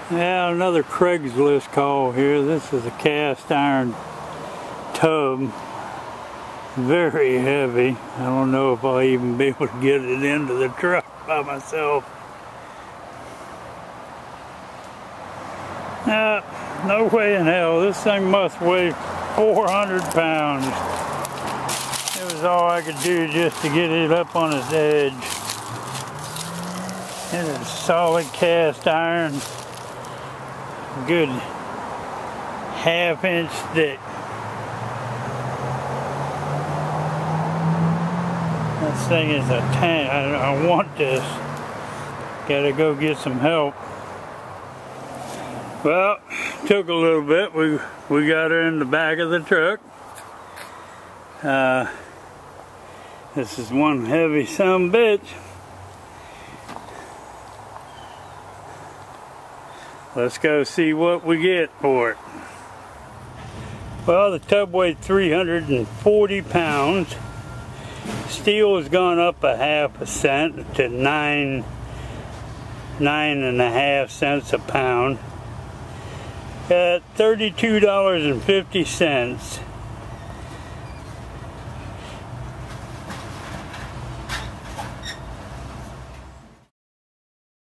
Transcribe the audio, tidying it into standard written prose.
Yeah, another Craigslist call here. This is a cast iron tub. Very heavy. I don't know if I'll even be able to get it into the truck by myself. No way in hell. This thing must weigh 400 pounds. It was all I could do just to get it up on its edge. It is solid cast iron. Good half-inch thick. This thing is a tank. I want this. Gotta go get some help. Well, took a little bit. We got her in the back of the truck. This is one heavy sumbitch. Let's go see what we get for it. Well, the tub weighed 340 pounds. Steel has gone up a ½ cent to 9.5 cents a pound. At $32.50.